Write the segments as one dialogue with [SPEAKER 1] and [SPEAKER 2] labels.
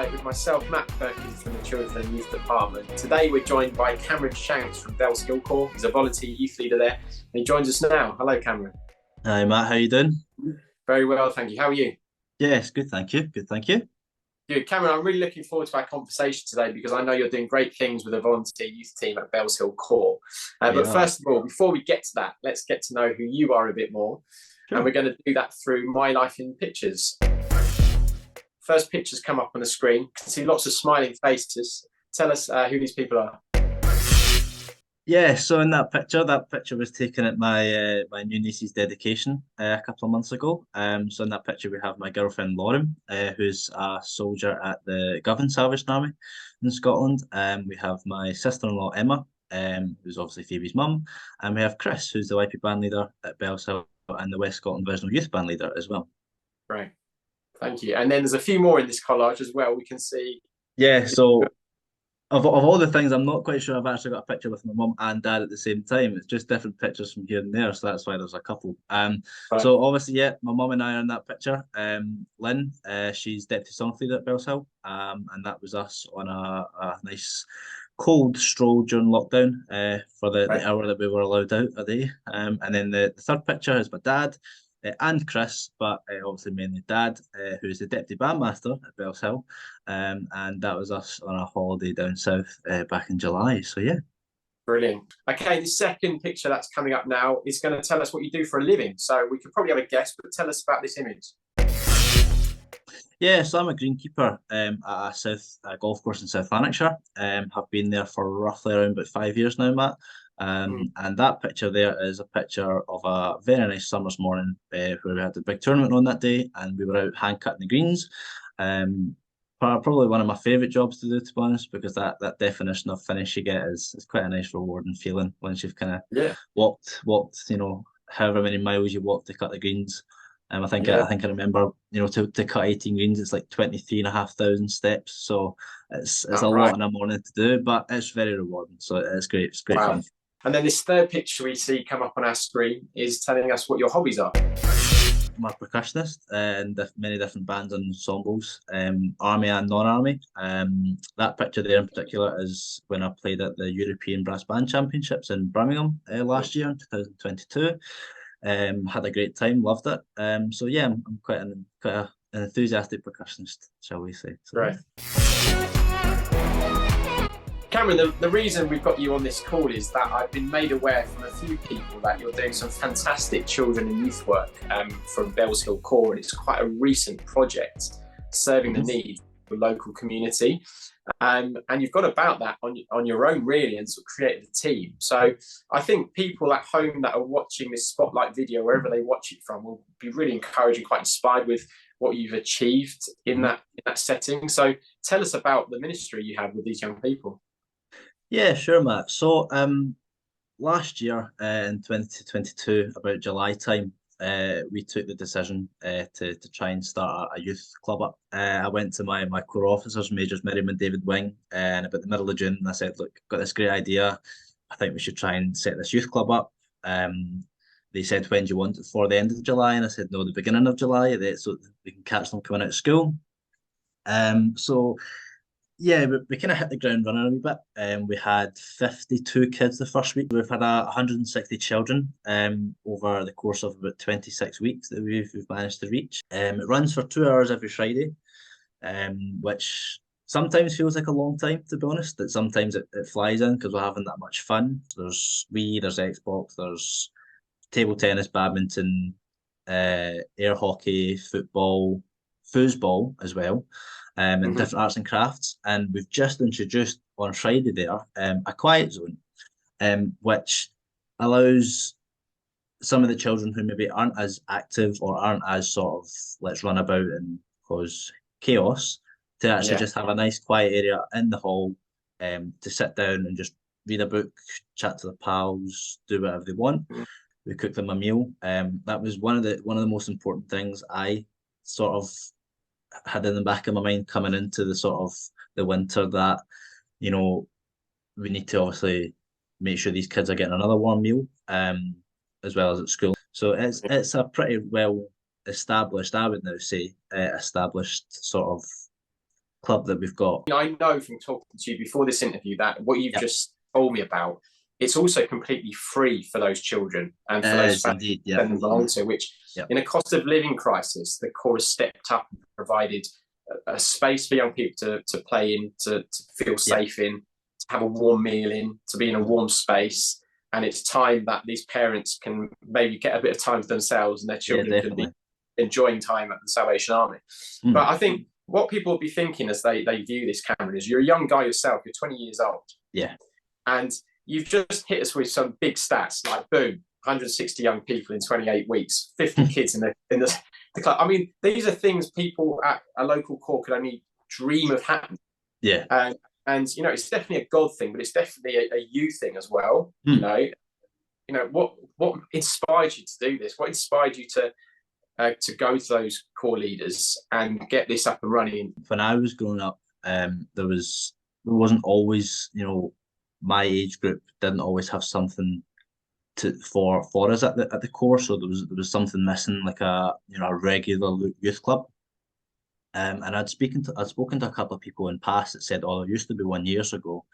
[SPEAKER 1] Spotlight with myself, Matt Perkins from the Children and Youth Department. Today we're joined by Cameron Shanks from Bellshill Corps. He's a volunteer youth leader there, and he joins us now. Hello, Cameron.
[SPEAKER 2] Hi Matt, how you doing?
[SPEAKER 1] Very well, thank you. How are you?
[SPEAKER 2] Yes, good, thank you. Good, thank you.
[SPEAKER 1] Good. Cameron, I'm really looking forward to our conversation today because I know you're doing great things with a volunteer youth team at Bellshill Corps. But
[SPEAKER 2] Yeah,
[SPEAKER 1] first of all, before we get to that, let's get to know who you are a bit more. And
[SPEAKER 2] sure.
[SPEAKER 1] we're going to do that through My Life in Pictures. First pictures come up on the screen. You can see lots of smiling faces. Tell us who these people are.
[SPEAKER 2] Yeah, so in that picture was taken at my new niece's dedication a couple of months ago. So in that picture we have my girlfriend Lauren, who's a soldier at the Govan Salvation Army in Scotland. We have my sister-in-law Emma, who's obviously Phoebe's mum, and we have Chris, who's the YP band leader at Bellshill and the West Scotland Divisional Youth Band leader as well.
[SPEAKER 1] Right. Thank you. And then there's a few more in this collage as well. We can see.
[SPEAKER 2] Yeah, so of all the things, I'm not quite sure I've actually got a picture with my mum and dad at the same time. It's just different pictures from here and there, so that's why there's a couple.
[SPEAKER 1] Right.
[SPEAKER 2] So obviously, yeah, my mum and I are in that picture. Lynn, she's deputy song leader at Bellshill, and that was us on a nice cold stroll during lockdown for the
[SPEAKER 1] Right.
[SPEAKER 2] hour that we were allowed out a day. And then the third picture is my dad and Chris, but obviously mainly Dad, who's the deputy bandmaster at Bellshill, and that was us on a holiday down south back in July. So yeah.
[SPEAKER 1] Brilliant. Okay, the second picture that's coming up now is going to tell us what you do for a living. So we could probably have a guess, but tell us about this image.
[SPEAKER 2] Yeah, so I'm a greenkeeper at a golf course in South Lanarkshire. Have been there for roughly around about 5 years now, Matt.
[SPEAKER 1] Mm.
[SPEAKER 2] And that picture there is a picture of a very nice summer's morning where we had a big tournament on that day and we were out hand cutting the greens. Probably one of my favourite jobs to do, to be honest, because that definition of finish you get is quite a nice rewarding feeling once you've kind of
[SPEAKER 1] Yeah.
[SPEAKER 2] walked, however many miles you walked to cut the greens. I think
[SPEAKER 1] Yeah.
[SPEAKER 2] I remember, to cut 18 greens, it's like 23,500 steps. So it's a
[SPEAKER 1] All
[SPEAKER 2] lot
[SPEAKER 1] right.
[SPEAKER 2] in a morning to do, but it's very rewarding. So it's great. It's great
[SPEAKER 1] Wow.
[SPEAKER 2] fun.
[SPEAKER 1] And then this third picture we see come up on our screen is telling us what your hobbies are.
[SPEAKER 2] I'm a percussionist in many different bands and ensembles, army and non-army. That picture there in particular is when I played at the European Brass Band Championships in Birmingham last year in 2022. Had a great time, loved it. So yeah, I'm quite an enthusiastic percussionist, shall we say? So,
[SPEAKER 1] Right. Cameron, the reason we've got you on this call is that I've been made aware from a few people that you're doing some fantastic children and youth work from Bellshill Corps, and it's quite a recent project serving the needs of the local community. And you've gone about that on your own, really, and sort of created a team. So I think people at home that are watching this Spotlight video, wherever they watch it from, will be really encouraged and quite inspired with what you've achieved in that setting. So tell us about the ministry you have with these young people.
[SPEAKER 2] Yeah, sure, Matt. So last year in 2022, about July time, we took the decision to try and start a youth club up. I went to my corps officers, Majors Miriam and David Wing, and about the middle of June, and I said, "Look, I've got this great idea. I think we should try and set this youth club up." They said, "When do you want it for?" The end of July, and I said, "No, the beginning of July, so we can catch them coming out of school." So yeah, we kind of hit the ground running a wee bit. We had 52 kids the first week. We've had 160 children over the course of about 26 weeks that we've managed to reach. It runs for 2 hours every Friday, which sometimes feels like a long time, to be honest. That sometimes it flies in because we're having that much fun. There's Xbox, there's table tennis, badminton, air hockey, football, foosball as well, and
[SPEAKER 1] Mm-hmm.
[SPEAKER 2] different arts and crafts. And we've just introduced on Friday there a quiet zone, which allows some of the children who maybe aren't as active or aren't as sort of let's run about and cause chaos to actually
[SPEAKER 1] Yeah.
[SPEAKER 2] just have a nice quiet area in the hall to sit down and just read a book, chat to the pals, do whatever they want. We cook them a meal. That was one of the most important things I sort of had in the back of my mind coming into the sort of the winter, that we need to obviously make sure these kids are getting another warm meal as well as at school. So it's a pretty well established, I would now say, established sort of club that we've got.
[SPEAKER 1] I know from talking to you before this interview that what you've just told me about, it's also completely free for those children and for those families that belong to, which in a cost of living crisis, the Corps has stepped up and provided a space for young people to play in, to feel safe in, to have a warm meal in, to be in a warm space. And it's time that these parents can maybe get a bit of time for themselves and their children can be enjoying time at the Salvation Army. But I think what people will be thinking as they view this, Cameron, is you're a young guy yourself, you're 20 years old.
[SPEAKER 2] Yeah.
[SPEAKER 1] And you've just hit us with some big stats, like boom, 160 young people in 28 weeks, 50 kids in the club. I mean, these are things people at a local corps could only dream of happening.
[SPEAKER 2] Yeah.
[SPEAKER 1] And you know, it's definitely a God thing, but it's definitely a you thing as well. You know, what inspired you to do this? What inspired you to go to those corps leaders and get this up and running?
[SPEAKER 2] When I was growing up, there wasn't always, my age group didn't always have something for us at the corps, so there was something missing, like a regular youth club. And I'd spoken to a couple of people in past that said, "Oh, there used to be one years ago,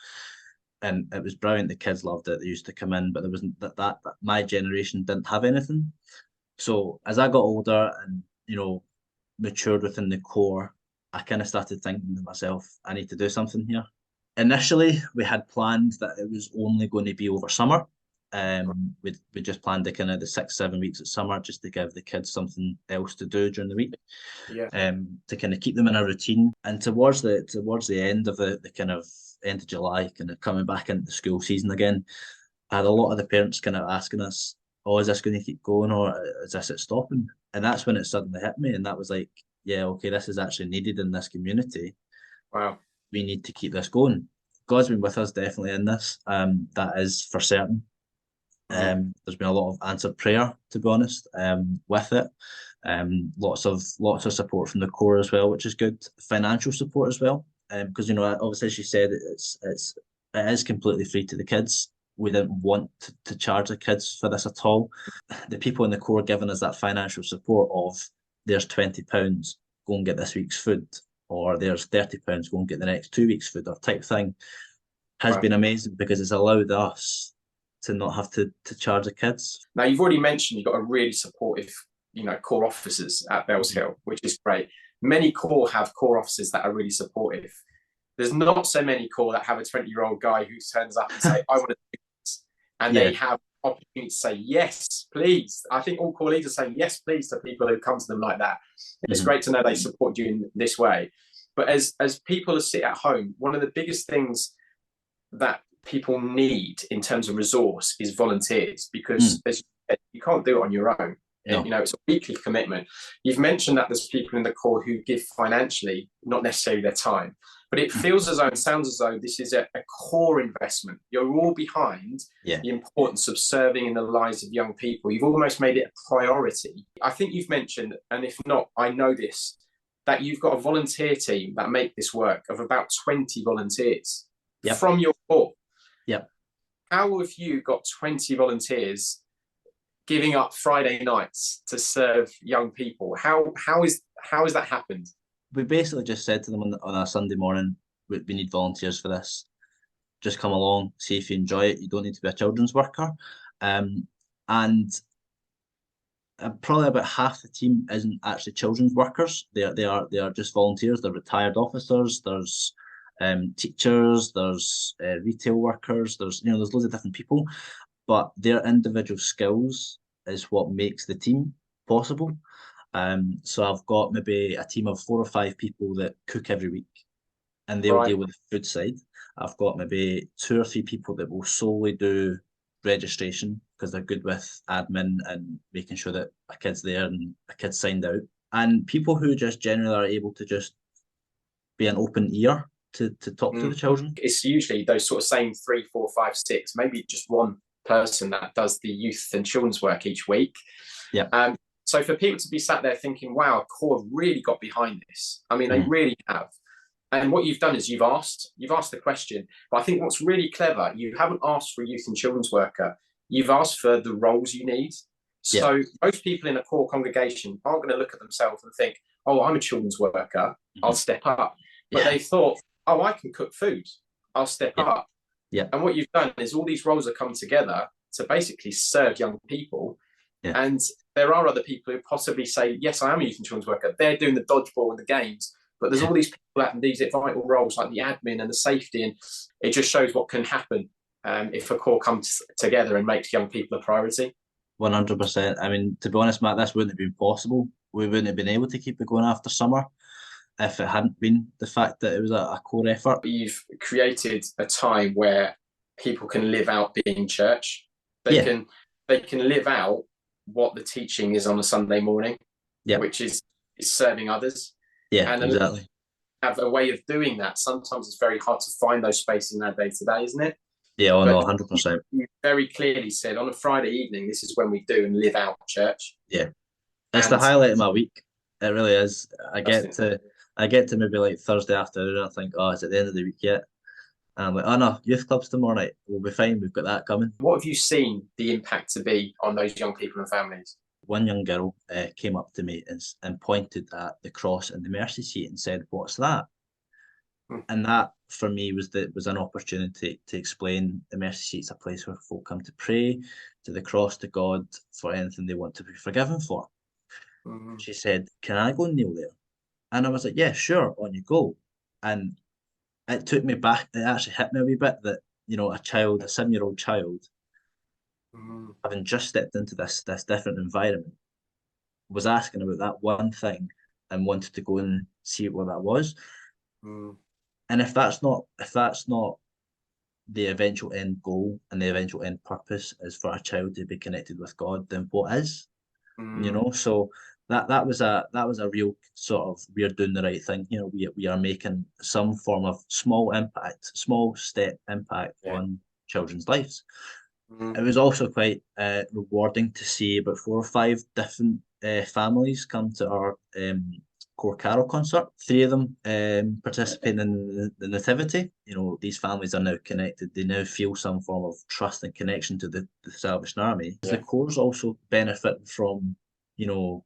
[SPEAKER 2] and it was brilliant. The kids loved it. They used to come in, but there wasn't that my generation didn't have anything." So as I got older and matured within the corps, I kind of started thinking to myself, I need to do something here. Initially, we had planned that it was only going to be over summer. We just planned the kind of the 6-7 weeks of summer just to give the kids something else to do during the week. To kind of keep them in a routine. And towards the end of the kind of end of July, kind of coming back into the school season again, I had a lot of the parents kind of asking us, "Oh, is this going to keep going, or is this it stopping?" And that's when it suddenly hit me, and that was like, yeah, okay, this is actually needed in this community.
[SPEAKER 1] Wow.
[SPEAKER 2] We need to keep this going. God's been with us definitely in this. That is for certain. There's been a lot of answered prayer, to be honest, with it. Lots of support from the corps as well, which is good. Financial support as well, because obviously, as you said, it is completely free to the kids. We didn't want to charge the kids for this at all. The people in the corps giving us that financial support of, there's £20, go and get this week's food, or there's £30, go and get the next 2 weeks' food, or type thing, has been amazing, because it's allowed us to not have to charge the kids.
[SPEAKER 1] Now, you've already mentioned you've got a really supportive, corps officers at Bellshill, which is great. Many corps have corps officers that are really supportive. There's not so many corps that have a 20-year-old guy who turns up and say, "I want to do this," and they have opportunity to say, "Yes, please." I think all corps leaders say "yes, please" to people who come to them like that. It's great to know they support you in this way. But as people sit at home, one of the biggest things that people need in terms of resource is volunteers, because as you can't do it on your own. No. It's a weekly commitment. You've mentioned that there's people in the corps who give financially, not necessarily their time, but it feels as though, it sounds as though this is a core investment. You're all behind the importance of serving in the lives of young people. You've almost made it a priority. I think you've mentioned, and if not, I know this, that you've got a volunteer team that make this work of about 20 volunteers from your corps. How have you got 20 volunteers giving up Friday nights to serve young people? How has that happened?
[SPEAKER 2] We basically just said to them on a Sunday morning, we need volunteers for this. Just come along, see if you enjoy it. You don't need to be a children's worker. And probably about half the team isn't actually children's workers. They are just volunteers. They're retired officers. There's teachers. There's retail workers. There's loads of different people, but their individual skills is what makes the team possible. So I've got maybe a team of 4 or 5 people that cook every week, and they'll deal with the food side. I've got maybe 2 or 3 people that will solely do registration, because they're good with admin and making sure that a kid's there and a kid's signed out. And people who just generally are able to just be an open ear to talk to the children.
[SPEAKER 1] It's usually those sort of same 3, 4, 5, 6, maybe just one person that does the youth and children's work each week. So for people to be sat there thinking, wow, Corps have really got behind this. I mean, they really have. And what you've done is you've asked the question. But I think what's really clever, you haven't asked for a youth and children's worker. You've asked for the roles you need. So most people in a Corps congregation aren't going to look at themselves and think, "Oh, I'm a children's worker, I'll step up." but
[SPEAKER 2] Yeah.
[SPEAKER 1] they thought, oh, I can cook food. I'll step
[SPEAKER 2] Yeah.
[SPEAKER 1] up.
[SPEAKER 2] Yeah.
[SPEAKER 1] And what you've done is all these roles have come together to basically serve young people.
[SPEAKER 2] Yeah.
[SPEAKER 1] And there are other people who possibly say, yes, I am a youth and children's worker. They're doing the dodgeball and the games. But there's all these people that have these vital roles like the admin and the safety. And it just shows what can happen if a corps comes together and makes young people a priority.
[SPEAKER 2] 100%. I mean, to be honest, Matt, this wouldn't have been possible. We wouldn't have been able to keep it going after summer if it hadn't been the fact that it was a core effort.
[SPEAKER 1] You've created a time where people can live out being church. They can live out what the teaching is on a Sunday morning, which is serving others.
[SPEAKER 2] Yeah,
[SPEAKER 1] and
[SPEAKER 2] exactly.
[SPEAKER 1] Have a way of doing that. Sometimes it's very hard to find those spaces in our day to day, isn't it?
[SPEAKER 2] Yeah, oh, no, 100%.
[SPEAKER 1] You very clearly said on a Friday evening, this is when we do and live out church.
[SPEAKER 2] Yeah, it's the highlight of my week. It really is. I get to maybe like Thursday afternoon and I think, oh, it's at the end of the week yet. And I'm like, oh no, youth clubs tomorrow night. We'll be fine. We've got that coming.
[SPEAKER 1] What have you seen the impact to be on those young people and families?
[SPEAKER 2] One young girl came up to me and pointed at the cross and the mercy seat and said, "What's that?" And that for me was an opportunity to explain the mercy seat's a place where folk come to pray to the cross, to God, for anything they want to be forgiven for. She said, "Can I go and kneel there?" And I was like, "Yeah, sure, on you go." And it took me back. It actually hit me a wee bit that, you know, a 7-year-old child, having just stepped into this different environment, was asking about that one thing and wanted to go and see what that was. And if that's not the eventual end goal and the eventual end purpose is for a child to be connected with God, then what is? You know, so that was a real sort of, we're doing the right thing. You know, we are making some form of small step impact on children's lives. It was also quite rewarding to see about 4 or 5 different families come to our core carol concert. 3 of them participating in the nativity. You know, these families are now connected. They now feel some form of trust and connection to the Salvation Army. The corps also benefit from, you know,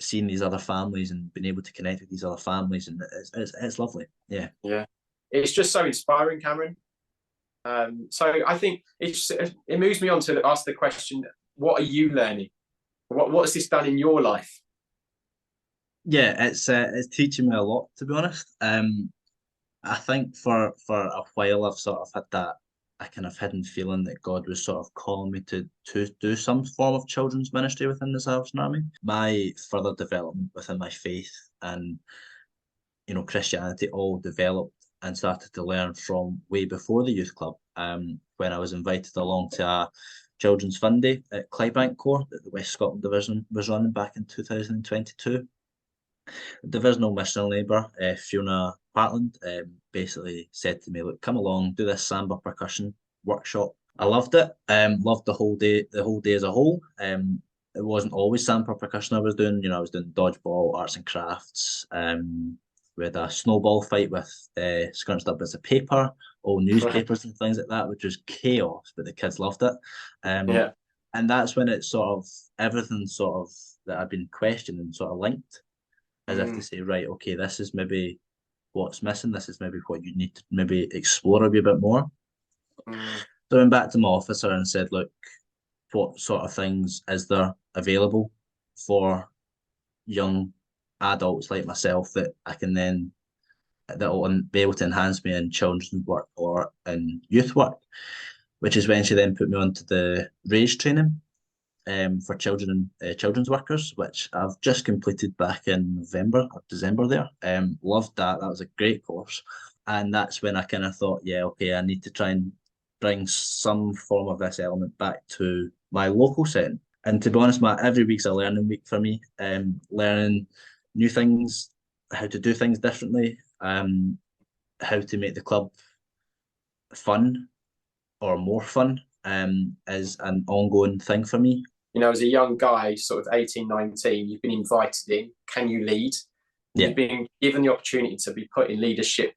[SPEAKER 2] seeing these other families and being able to connect with these other families, and it's lovely. Yeah,
[SPEAKER 1] it's just so inspiring, Cameron. So I think it moves me on to ask the question: what are you learning? What has this done in your life?
[SPEAKER 2] Yeah, it's teaching me a lot, to be honest. I think for a while I've sort of had that a kind of hidden feeling that God was sort of calling me to do some form of children's ministry within the Salvation Army. My further development within my faith and, you know, Christianity all developed and started to learn from way before the youth club. When I was invited along to a children's fun day at Clydebank Corps that the West Scotland Division was running back in 2022. The divisional mission neighbour, Fiona Partland, basically said to me, "Look, come along, do this samba percussion workshop." I loved it. Loved the whole day as a whole. It wasn't always samba percussion I was doing. You know, I was doing dodgeball, arts and crafts. We had a snowball fight with scrunched up bits of paper, old newspapers and things like that, which was chaos, but the kids loved it. And that's when it sort of, everything sort of that I've been questioning sort of linked, as if to say, right, okay, this is maybe what's missing. This is maybe what you need to maybe explore a wee bit more. So I went back to my officer and said, look, what sort of things is there available for young adults like myself that I can then, that will be able to enhance me in children's work or in youth work, which is when she then put me onto the RAISE training for children's workers, which I've just completed back in November or December there. Loved that. That was a great course. And that's when I kind of thought, yeah, okay, I need to try and bring some form of this element back to my local setting. And to be honest, every week's a learning week for me. Learning new things, how to do things differently, how to make the club fun or more fun is an ongoing thing for me.
[SPEAKER 1] You know, as a young guy, sort of 18, 19, you've been invited in. Can you lead? You've been given the opportunity to be put in leadership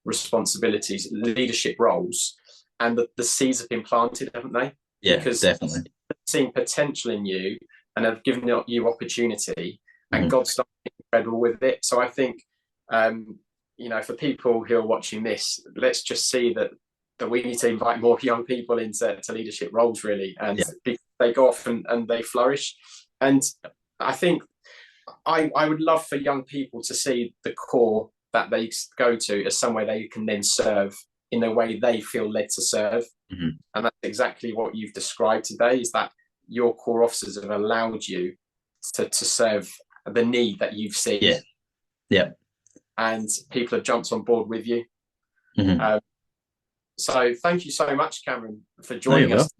[SPEAKER 1] responsibilities, leadership roles, and the seeds have been planted, haven't they?
[SPEAKER 2] Yeah,
[SPEAKER 1] because
[SPEAKER 2] definitely.
[SPEAKER 1] Seeing potential in you and have given you opportunity, and God's done incredible with it. So I think for people who are watching this, let's just see that we need to invite more young people into leadership roles, really, and they go off and they flourish. And I think I would love for young people to see the Corps that they go to as somewhere they can then serve in the way they feel led to serve.
[SPEAKER 2] Mm-hmm.
[SPEAKER 1] And that's exactly what you've described today, is that your Corps officers have allowed you to serve the need that you've seen.
[SPEAKER 2] Yeah.
[SPEAKER 1] And people have jumped on board with you.
[SPEAKER 2] Mm-hmm.
[SPEAKER 1] So thank you so much, Cameron, for joining us.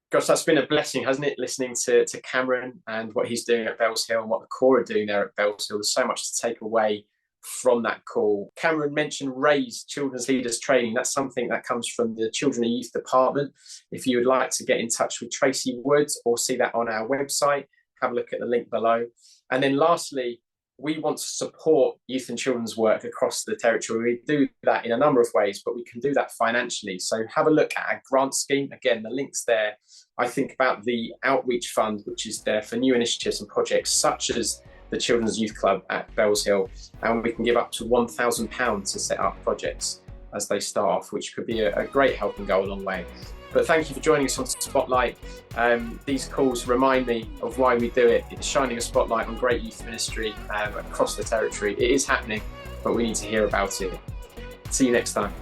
[SPEAKER 1] Gosh, that's been a blessing, hasn't it? Listening to Cameron and what he's doing at Bellshill and what the Corps are doing there at Bellshill. There's so much to take away from that call. Cameron mentioned RAISE, Children's Leaders Training. That's something that comes from the Children and Youth Department. If you would like to get in touch with Tracy Woods or see that on our website, have a look at the link below. And then lastly, we want to support youth and children's work across the territory. We do that in a number of ways, but we can do that financially. So have a look at our grant scheme. Again, the link's there. I think about the Outreach Fund, which is there for new initiatives and projects such as the Children's Youth Club at Bellshill. And we can give up to £1,000 to set up projects as they start off, which could be a great help and go a long way. But thank you for joining us on Spotlight. These calls remind me of why we do it. It's shining a spotlight on great youth ministry across the territory. It is happening, but we need to hear about it. See you next time.